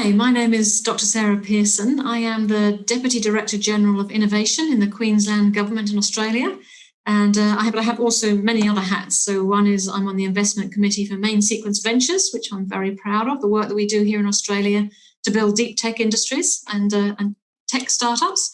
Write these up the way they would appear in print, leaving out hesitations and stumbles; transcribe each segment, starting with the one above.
Hi, my name is Dr. Sarah Pearson. I am the Deputy Director-General of Innovation in the Queensland Government in Australia. And I have also many other hats. So one is I'm on the Investment Committee for Main Sequence Ventures, which I'm very proud of, the work that we do here in Australia to build deep tech industries and tech startups.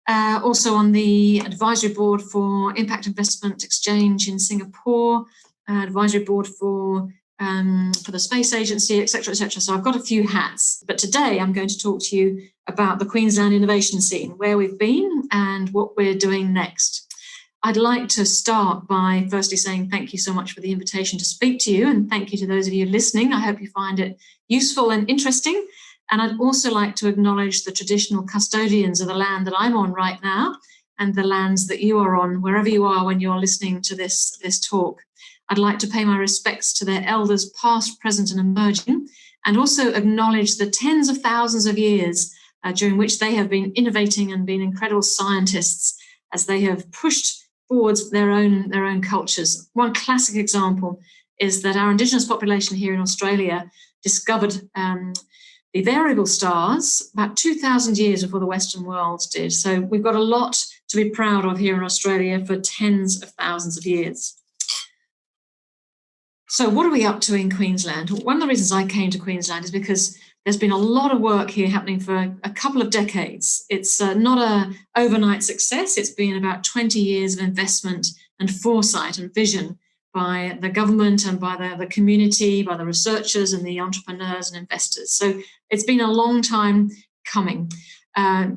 Also on the Advisory Board for Impact Investment Exchange in Singapore, Advisory Board for the Space Agency, etc., etc. So I've got a few hats. But today I'm going to talk to you about the Queensland innovation scene, where we've been and what we're doing next. I'd like to start by firstly saying thank you so much for the invitation to speak to you, and thank you to those of you listening. I hope you find it useful and interesting. And I'd also like to acknowledge the traditional custodians of the land that I'm on right now and the lands that you are on, wherever you are when you're listening to this talk. I'd like to pay my respects to their elders past, present and emerging, and also acknowledge the tens of thousands of years during which they have been innovating and been incredible scientists as they have pushed forwards their own cultures. One classic example is that our Indigenous population here in Australia discovered the variable stars about 2,000 years before the Western world did. So we've got a lot to be proud of here in Australia for tens of thousands of years. So what are we up to in Queensland? One of the reasons I came to Queensland is because there's been a lot of work here happening for a couple of decades. It's not an overnight success. It's been about 20 years of investment and foresight and vision by the government and by the community, by the researchers and the entrepreneurs and investors. So it's been a long time coming.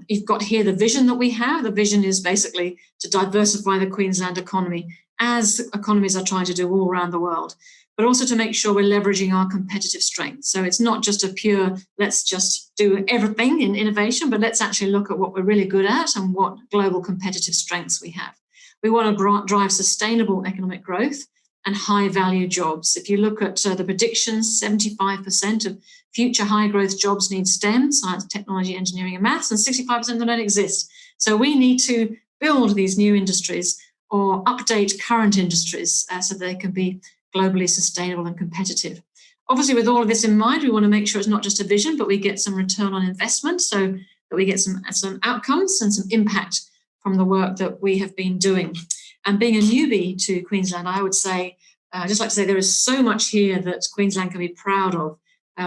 You've got here the vision that we have. The vision is basically to diversify the Queensland economy, as economies are trying to do all around the world, but also to make sure we're leveraging our competitive strengths. So it's not just a pure, let's just do everything in innovation, but let's actually look at what we're really good at and what global competitive strengths we have. We want to drive sustainable economic growth and high value jobs. If you look at the predictions, 75% of future high growth jobs need STEM, science, technology, engineering and maths, and 65% of them don't exist. So we need to build these new industries or update current industries so they can be globally sustainable and competitive. Obviously, with all of this in mind, we want to make sure it's not just a vision, but we get some return on investment so that we get some outcomes and some impact from the work that we have been doing. And being a newbie to Queensland, I would say, I'd just like to say there is so much here that Queensland can be proud of.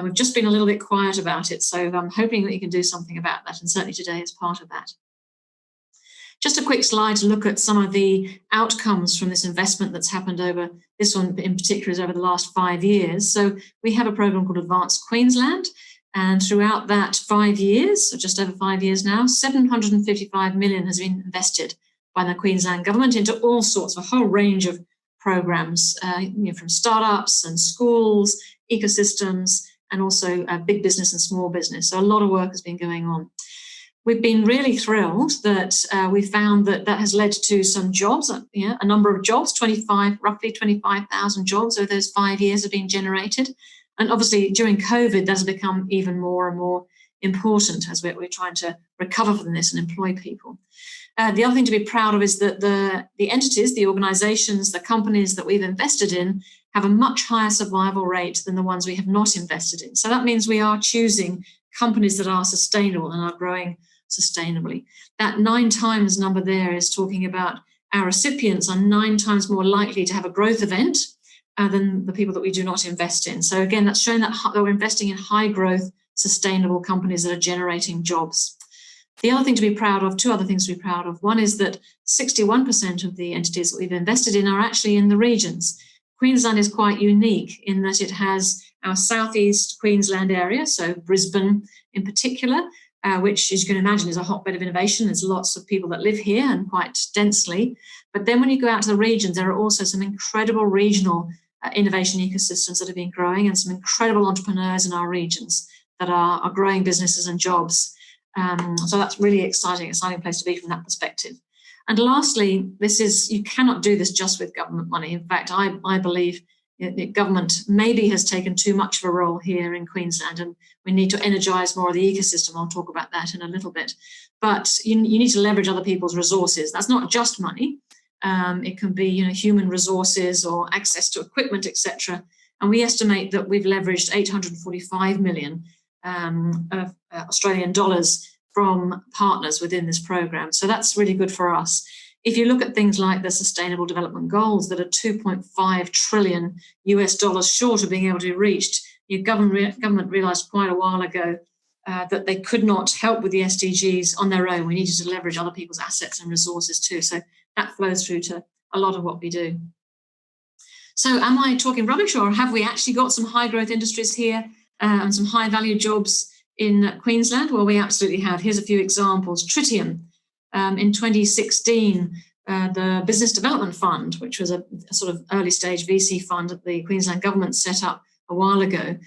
We've just been a little bit quiet about it, so I'm hoping that you can do something about that, and certainly today is part of that. Just a quick slide to look at some of the outcomes from this investment that's happened over, this one in particular is over the last 5 years. So we have a program called Advanced Queensland, and throughout that 5 years, so just over 5 years now, 755 million has been invested by the Queensland government into all sorts of a whole range of programs, from startups and schools, ecosystems, and also big business and small business. So a lot of work has been going on. We've been really thrilled that we found that has led to some jobs, a number of jobs, roughly 25,000 jobs over those 5 years have been generated. And obviously during COVID, that has become even more and more important as we're trying to recover from this and employ people. The other thing to be proud of is that the entities, the organisations, the companies that we've invested in have a much higher survival rate than the ones we have not invested in. So that means we are choosing companies that are sustainable and are growing sustainably. That 9 times number there is talking about our recipients are 9 times more likely to have a growth event than the people that we do not invest in. So again, that's showing that we're investing in high growth, sustainable companies that are generating jobs. The other thing to be proud of, 2 other things to be proud of. One is that 61% of the entities that we've invested in are actually in the regions. Queensland is quite unique in that it has our southeast Queensland area, so Brisbane in particular, which, as you can imagine, is a hotbed of innovation. There's lots of people that live here and quite densely. But then when you go out to the regions, there are also some incredible regional innovation ecosystems that have been growing and some incredible entrepreneurs in our regions that are growing businesses and jobs. So that's really exciting place to be from that perspective. And lastly, you cannot do this just with government money. In fact, I believe the government maybe has taken too much of a role here in Queensland, and we need to energise more of the ecosystem. I'll talk about that in a little bit. But you need to leverage other people's resources. That's not just money. It can be human resources or access to equipment, etc. And we estimate that we've leveraged 845 million of Australian dollars from partners within this program. So that's really good for us. If you look at things like the Sustainable Development Goals that are 2.5 trillion US dollars short of being able to be reached, your government realised quite a while ago that they could not help with the SDGs on their own. We needed to leverage other people's assets and resources too. So that flows through to a lot of what we do. So am I talking rubbish, or have we actually got some high growth industries here and some high value jobs in Queensland? Well, we absolutely have. Here's a few examples. Tritium. In 2016, the Business Development Fund, which was a sort of early stage VC fund that the Queensland government set up a while ago,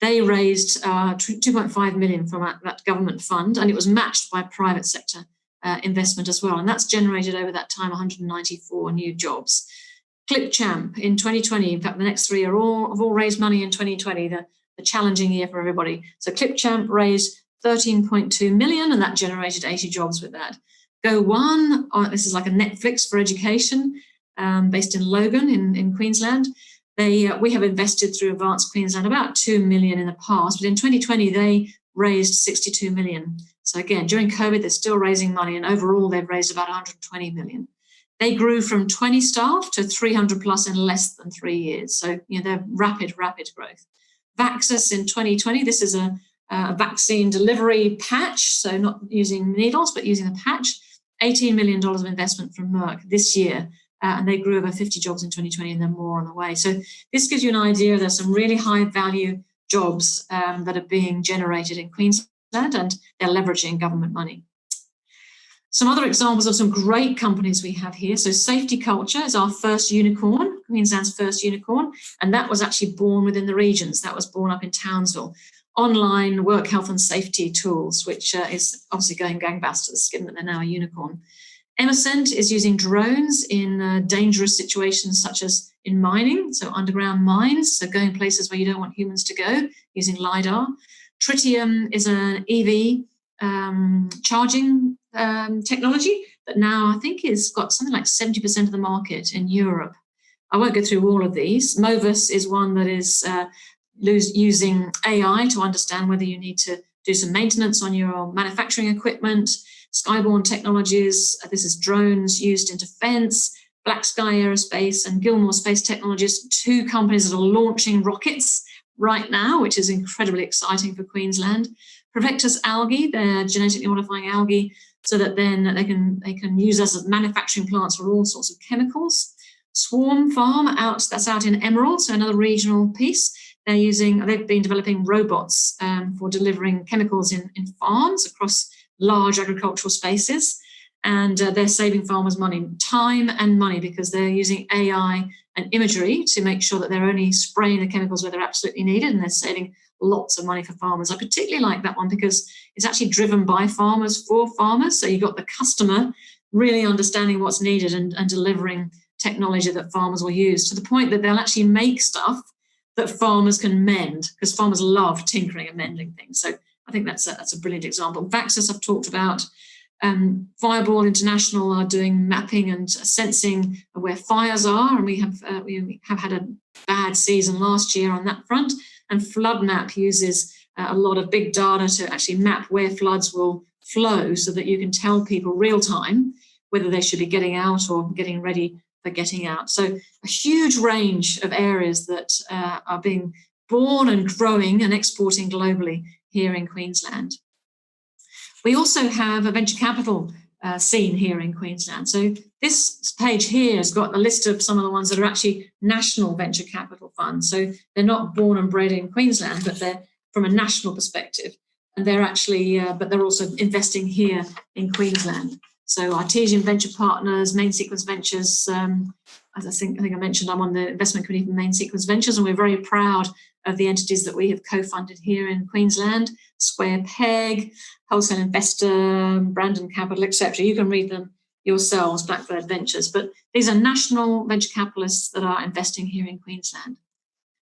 they raised 2.5 million from that government fund, and it was matched by private sector investment as well. And that's generated over that time 194 new jobs. Clipchamp in 2020, in fact, the next three have all raised money in 2020, the challenging year for everybody. So Clipchamp raised 13.2 million, and that generated 80 jobs with that. gov't, this is like a Netflix for education, based in Logan in Queensland. We have invested through Advanced Queensland about 2 million in the past, but in 2020 they raised 62 million. So again, during COVID, they're still raising money, and overall they've raised about 120 million. They grew from 20 staff to 300 plus in less than 3 years. So, they're rapid growth. Vaxxus in 2020, this is a vaccine delivery patch, so not using needles, but using a patch. $18 million of investment from Merck this year, and they grew over 50 jobs in 2020, and then more on the way. So this gives you an idea. There's some really high value jobs that are being generated in Queensland, and they're leveraging government money. Some other examples of some great companies we have here. So Safety Culture is our first unicorn, Queensland's first unicorn, and that was actually born within the regions. That was born up in Townsville. Online work health and safety tools, which is obviously going gangbusters, given that they're now a unicorn. Emercent is using drones in dangerous situations such as in mining, so underground mines, so going places where you don't want humans to go, using LiDAR. Tritium is an EV charging technology that now I think has got something like 70% of the market in Europe. I won't go through all of these. Movus is one that is using AI to understand whether you need to do some maintenance on your manufacturing equipment. Skyborne Technologies, this is drones used in defence. Black Sky Aerospace and Gilmore Space Technologies, two companies that are launching rockets right now, which is incredibly exciting for Queensland. Perfectus Algae, they're genetically modifying algae so that then they can use us as manufacturing plants for all sorts of chemicals. Swarm Farm, that's out in Emerald, so another regional piece. They've been developing robots for delivering chemicals in farms across large agricultural spaces, and they're saving farmers time and money, because they're using AI and imagery to make sure that they're only spraying the chemicals where they're absolutely needed, and they're saving lots of money for farmers. I particularly like that one because it's actually driven by farmers for farmers, so you've got the customer really understanding what's needed and delivering technology that farmers will use, to the point that they'll actually make stuff that farmers can mend, because farmers love tinkering and mending things. So I think that's a brilliant example. Vaxxus I've talked about. Fireball International are doing mapping and sensing where fires are, and we have had a bad season last year on that front. And FloodMap uses a lot of big data to actually map where floods will flow, so that you can tell people real time whether they should be getting out or getting ready for getting out. So a huge range of areas that are being born and growing and exporting globally here in Queensland. We also have a venture capital scene here in Queensland. So this page here has got a list of some of the ones that are actually national venture capital funds. So they're not born and bred in Queensland, but they're from a national perspective. And they're actually, but they're also investing here in Queensland. So Artesian Venture Partners, Main Sequence Ventures, as I think I mentioned, I'm on the investment committee for Main Sequence Ventures, and we're very proud of the entities that we have co-funded here in Queensland. Square Peg, Wholesale Investor, Brandon Capital, etc. You can read them yourselves, Blackbird Ventures. But these are national venture capitalists that are investing here in Queensland.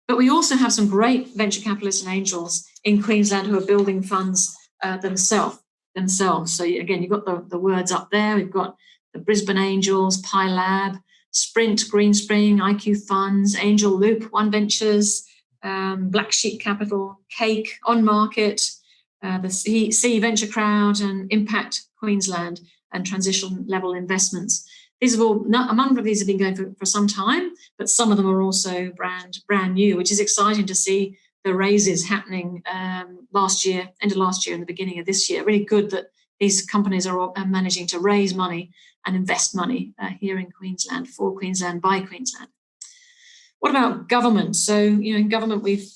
But we also have some great venture capitalists and angels in Queensland who are building funds themselves. So again, you've got the words up there. We've got the Brisbane Angels, Pi Lab, Sprint, Greenspring, IQ Funds, Angel Loop, One Ventures, Black Sheep Capital, Cake, On Market, the C Venture Crowd, and Impact Queensland, and Transition Level Investments. These have all, a number of these have been going for some time, but some of them are also brand new, which is exciting to see the raises happening last year, end of last year and the beginning of this year. Really good that these companies are managing to raise money and invest money here in Queensland, for Queensland, by Queensland. What about government? So, in government, we've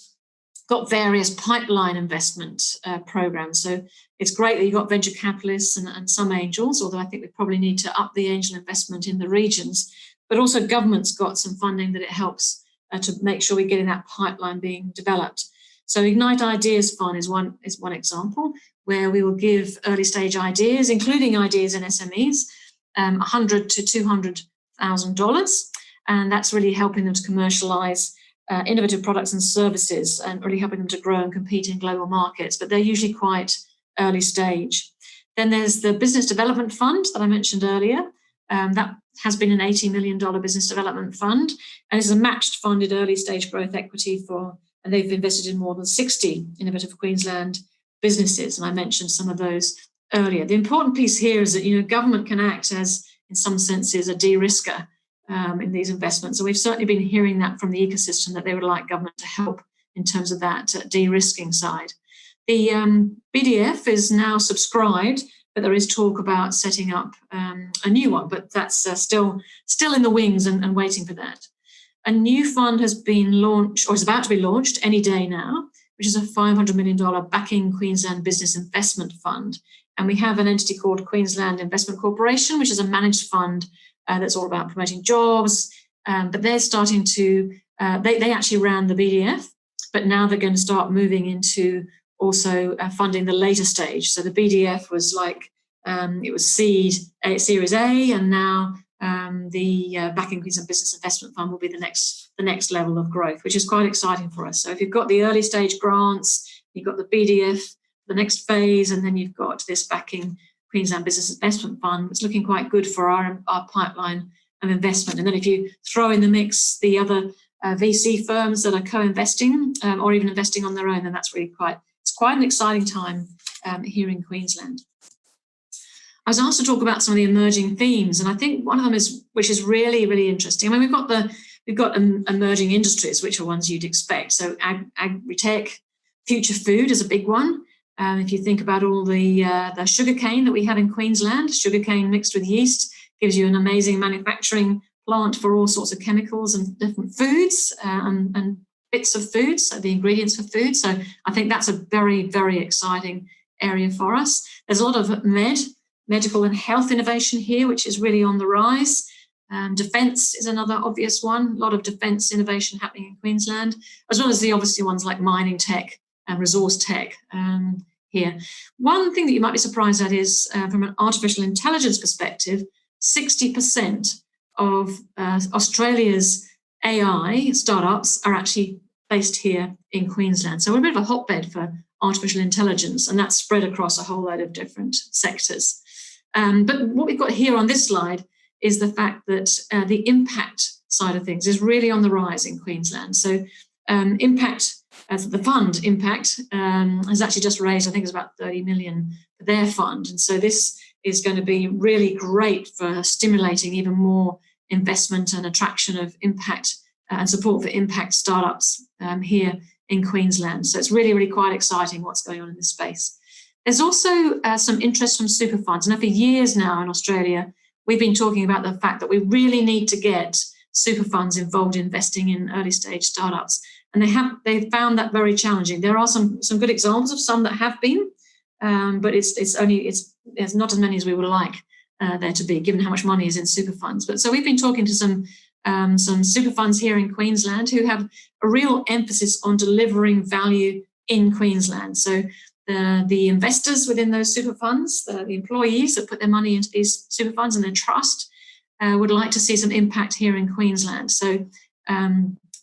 got various pipeline investment programs. So it's great that you've got venture capitalists and some angels, although I think we probably need to up the angel investment in the regions. But also government's got some funding that it helps to make sure we're getting that pipeline being developed. So Ignite Ideas Fund is one example, where we will give early stage ideas, including ideas in SMEs, $100,000 to $200,000, and that's really helping them to commercialise innovative products and services, and really helping them to grow and compete in global markets. But they're usually quite early stage. Then there's the Business Development Fund that I mentioned earlier. That has been an $80 million business development fund, and it's a matched funded early stage growth equity and they've invested in more than 60 innovative Queensland businesses, and I mentioned some of those earlier. The important piece here is that government can act as, in some senses, a de-risker in these investments. So we've certainly been hearing that from the ecosystem, that they would like government to help in terms of that de-risking side. The BDF is now subscribed, but there is talk about setting up a new one, but that's still in the wings and waiting for that. A new fund has been launched, or is about to be launched any day now, which is a $500 million Backing Queensland Business Investment Fund. And we have an entity called Queensland Investment Corporation, which is a managed fund that's all about promoting jobs. But they're starting to, they actually ran the BDF, but now they're going to start moving into also funding the later stage. So the BDF was it was Series A, and now the Backing Queensland Business Investment Fund will be the next level of growth, which is quite exciting for us. So if you've got the early stage grants, you've got the BDF, the next phase, and then you've got this Backing Queensland Business Investment Fund, it's looking quite good for our pipeline of investment. And then if you throw in the mix the other VC firms that are co-investing or even investing on their own, then that's really quite an exciting time here in Queensland. I was asked to talk about some of the emerging themes, and I think one of them which is really, really interesting. I mean, we've got emerging industries, which are ones you'd expect. So agri-tech, future food is a big one. If you think about all the sugarcane that we have in Queensland, sugarcane mixed with yeast gives you an amazing manufacturing plant for all sorts of chemicals and different foods and bits of food, so the ingredients for food. So I think that's a very, very exciting area for us. There's a lot of medical and health innovation here, which is really on the rise. Defence is another obvious one. A lot of defence innovation happening in Queensland, as well as the obviously ones like mining tech and resource tech here. One thing that you might be surprised at is from an artificial intelligence perspective, 60% of Australia's AI startups are actually based here in Queensland. So we're a bit of a hotbed for artificial intelligence, and that's spread across a whole load of different sectors. But what we've got here on this slide is the fact that the impact side of things is really on the rise in Queensland. So impact, as the fund Impact, has actually just raised, I think it's about 30 million for their fund. And so this is going to be really great for stimulating even more investment and attraction of impact and support for impact startups here in Queensland. So it's really, really quite exciting what's going on in this space. There's also some interest from super funds. Now, for years now in Australia, we've been talking about the fact that we really need to get super funds involved in investing in early stage startups. And they've found that very challenging. There are some good examples of some that have been, but it's not as many as we would like there to be, given how much money is in super funds. But so we've been talking to some super funds here in Queensland who have a real emphasis on delivering value in Queensland. So the investors within those super funds, the employees that put their money into these super funds and their trust would like to see some impact here in Queensland. So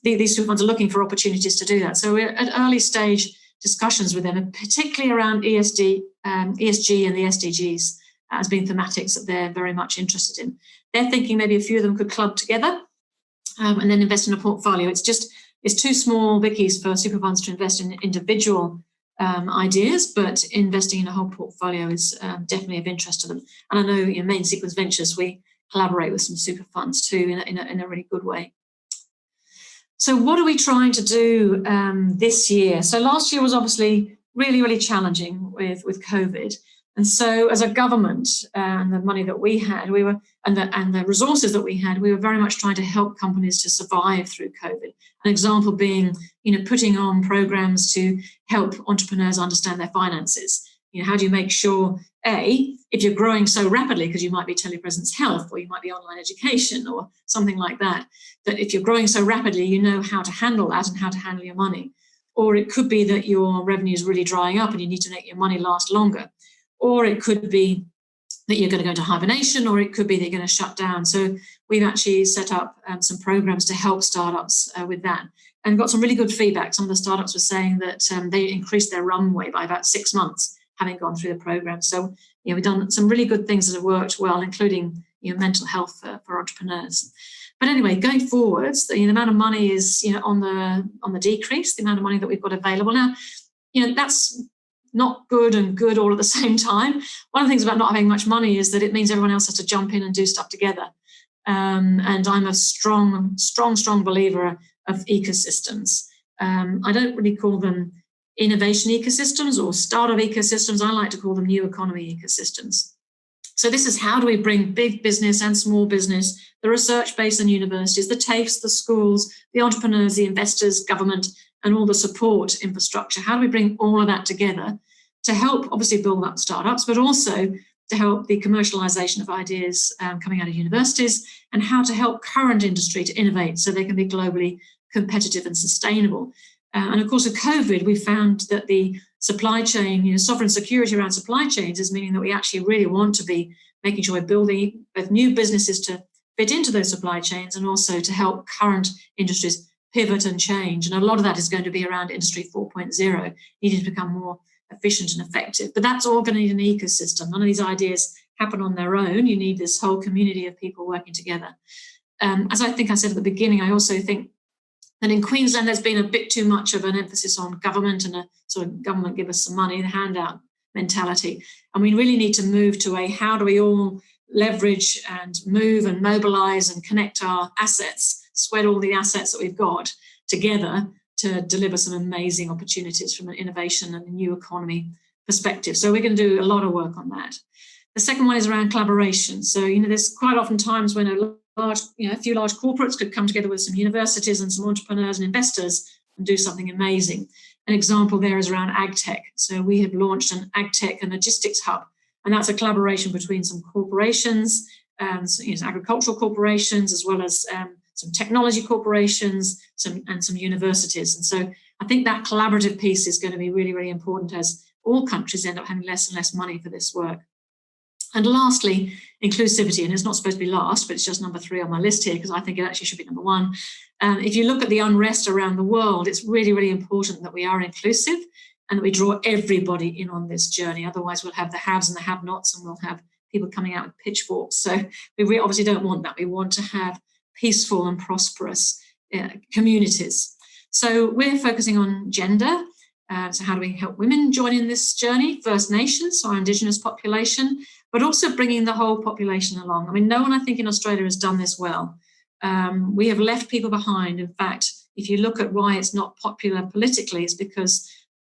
these super funds are looking for opportunities to do that. So we're at early stage discussions with them, and particularly around ESG and the SDGs as being thematics that they're very much interested in. They're thinking maybe a few of them could club together and then invest in a portfolio. It's It's too small, Vicky's, for super funds to invest in individual ideas, but investing in a whole portfolio is definitely of interest to them. And I know, Main Sequence Ventures, we collaborate with some super funds too in a really good way. So what are we trying to do this year? So last year was obviously really, really challenging with COVID. And so as a government and the money that we had, and the resources that we had, we were very much trying to help companies to survive through COVID. An example being, putting on programs to help entrepreneurs understand their finances. How do you make sure, if you're growing so rapidly, because you might be telepresence health or you might be online education or something like that, that if you're growing so rapidly, you know how to handle that and how to handle your money. Or it could be that your revenue is really drying up and you need to make your money last longer. Or it could be that you're going to go into hibernation, or it could be that you're going to shut down. So we've actually set up some programs to help startups with that, and got some really good feedback. Some of the startups were saying that they increased their runway by about 6 months, having gone through the program. So we've done some really good things that have worked well, including mental health for entrepreneurs. But anyway, going forwards, the amount of money is on the decrease. The amount of money that we've got available now, that's not good and good all at the same time. One of the things about not having much money is that it means everyone else has to jump in and do stuff together. And I'm a strong believer of ecosystems. I don't really call them innovation ecosystems or startup ecosystems. I like to call them new economy ecosystems. So this is how do we bring big business and small business, the research base and universities, the TAFEs, the schools, the entrepreneurs, the investors, government, and all the support infrastructure. How do we bring all of that together to help obviously build up startups, but also to help the commercialization of ideas coming out of universities, and how to help current industry to innovate so they can be globally competitive and sustainable. And of course, with COVID, we found that the supply chain, sovereign security around supply chains is meaning that we actually really want to be making sure we're building both new businesses to fit into those supply chains and also to help current industries pivot and change. And a lot of that is going to be around Industry 4.0, needing to become more efficient and effective. But that's all going to need an ecosystem. None of these ideas happen on their own. You need this whole community of people working together. As I think I said at the beginning, I also think that in Queensland, there's been a bit too much of an emphasis on government and a sort of government give us some money, the handout mentality. And we really need to move to how do we all leverage and move and mobilize and connect our assets, sweat all the assets that we've got together to deliver some amazing opportunities from an innovation and a new economy perspective. So we're going to do a lot of work on that. The second one is around collaboration. So, there's quite often times when a few large corporates could come together with some universities and some entrepreneurs and investors and do something amazing. An example there is around agtech. So we have launched an agtech and logistics hub, and that's a collaboration between some corporations, agricultural corporations, as well as some technology corporations, and some universities. And so I think that collaborative piece is going to be really, really important as all countries end up having less and less money for this work. And lastly, inclusivity, and it's not supposed to be last, but it's just number 3 on my list here because I think it actually should be number 1. If you look at the unrest around the world, it's really, really important that we are inclusive and that we draw everybody in on this journey. Otherwise, we'll have the haves and the have-nots, and we'll have people coming out with pitchforks. So we obviously don't want that. We want to have peaceful and prosperous communities. So we're focusing on gender. So how do we help women join in this journey? First Nations, so our Indigenous population, but also bringing the whole population along. I mean, no one, I think, in Australia has done this well. We have left people behind. In fact, if you look at why it's not popular politically, it's because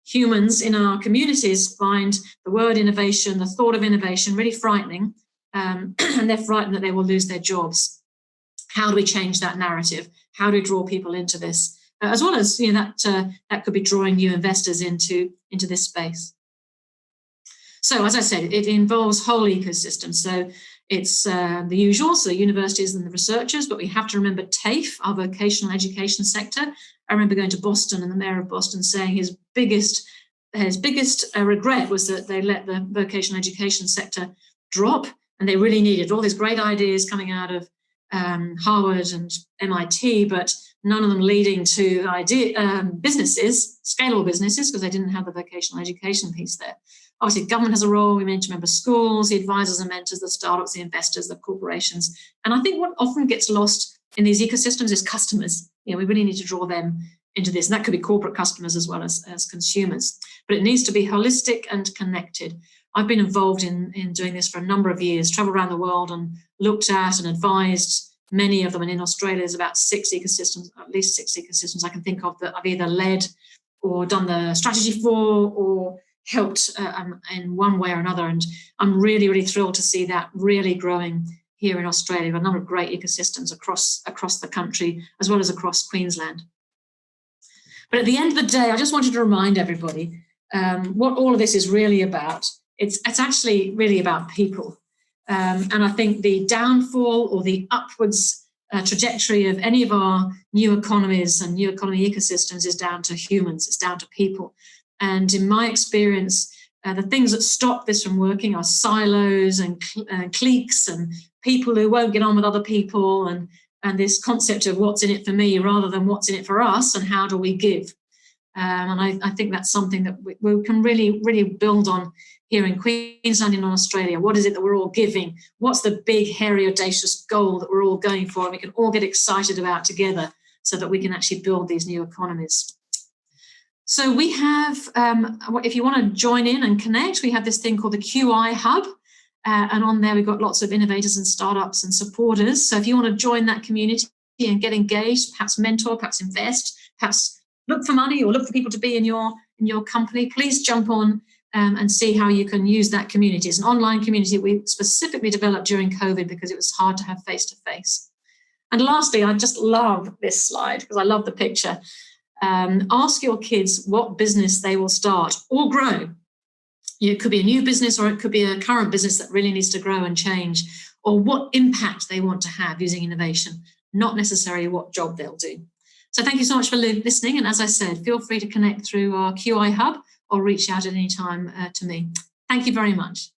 humans in our communities find the word innovation, the thought of innovation really frightening, and they're frightened that they will lose their jobs. How do we change that narrative? How do we draw people into this? As well as that could be drawing new investors into this space. So as I said, it involves whole ecosystems. So it's the usual, so universities and the researchers, but we have to remember TAFE, our vocational education sector. I remember going to Boston and the mayor of Boston saying his biggest regret was that they let the vocational education sector drop, and they really needed all these great ideas coming out of Harvard and MIT, but none of them leading to businesses, scalable businesses, because they didn't have the vocational education piece there. Obviously, government has a role. We need to remember schools, the advisors and mentors, the startups, the investors, the corporations. And I think what often gets lost in these ecosystems is customers. We really need to draw them into this. And that could be corporate customers as well as consumers. But it needs to be holistic and connected. I've been involved in doing this for a number of years, traveled around the world and looked at and advised many of them. And in Australia, there's about 6 ecosystems, at least 6 ecosystems I can think of that I've either led or done the strategy for or helped in one way or another. And I'm really, really thrilled to see that really growing here in Australia, a number of great ecosystems across the country, as well as across Queensland. But at the end of the day, I just wanted to remind everybody what all of this is really about. It's actually really about people. And I think the downfall or the upwards trajectory of any of our new economies and new economy ecosystems is down to humans, it's down to people. And in my experience, the things that stop this from working are silos and cliques and people who won't get on with other people and this concept of what's in it for me rather than what's in it for us and how do we give. And I think that's something that we can really, really build on here in Queensland and in Australia. What is it that we're all giving? What's the big, hairy, audacious goal that we're all going for and we can all get excited about together so that we can actually build these new economies? So we have, if you want to join in and connect, we have this thing called the QI Hub. And on there, we've got lots of innovators and startups and supporters. So if you want to join that community and get engaged, perhaps mentor, perhaps invest, perhaps look for money or look for people to be in your company, please jump on and see how you can use that community. It's an online community we specifically developed during COVID because it was hard to have face-to-face. And lastly, I just love this slide because I love the picture. Ask your kids what business they will start or grow. It could be a new business or it could be a current business that really needs to grow and change, or what impact they want to have using innovation, not necessarily what job they'll do. So thank you so much for listening. And as I said, feel free to connect through our QI Hub or reach out at any time to me. Thank you very much.